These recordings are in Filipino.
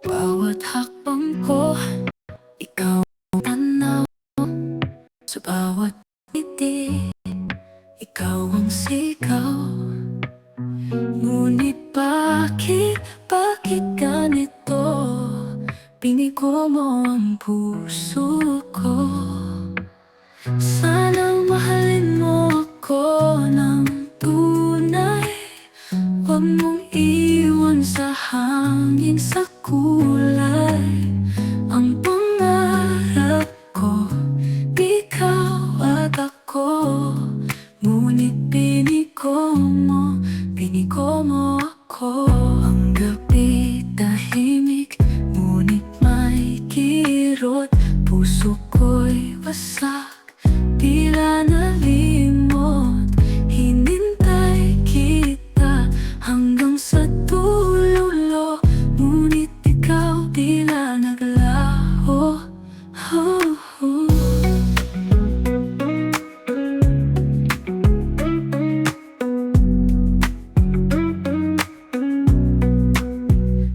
Bawat hakbang ko, ikaw ang tanaw. Sa bawat ngiti, ikaw ang sigaw. Ngunit bakit ganito? Piniko mo ang puso ko. Sana mahalin mo ako ng tunay. Huwag mong iwan sa hangin, sa kulay. Ang pangarap ko, ikaw at ako. Ngunit piniko mo ako. Ang gabi tahimik, ngunit may kirot. Puso ko'y wasak, tila nalimot. Hinintay kita hanggang sa dulo, ngunit ikaw tila naglaho.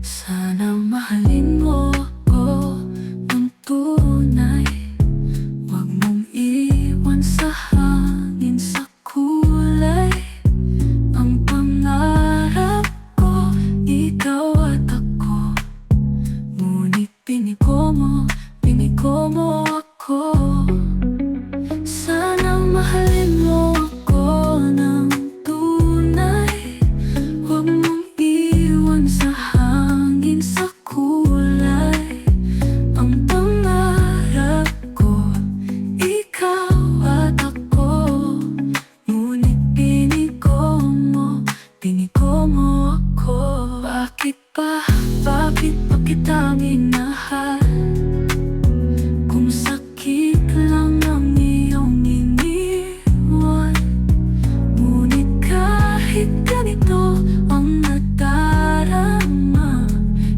Sana mahalin mo ako ng tunay. Huwag mong iwan sa hangin, sa kulay. Ang pangarap ko, ikaw at ako. Ngunit piniko mo ako. Sana mahalin mo ako ng tunay. Huwag mong iwan sa hangin, sa kulay. Ang pangarap ko, ikaw at ako. Ngunit piniko mo ako. Bakit pa kita minahal? Kung sakit lang ang iyong iniwan. Ngunit kahit ganito ang nadarama,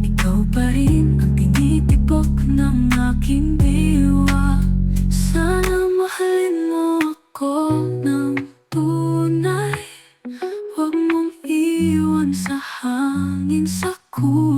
ikaw pa rin ang tinitibok ng aking diwa. Sana mahalin mo ako ng tunay. Huwag mong iwan sa hangin, sa kulay.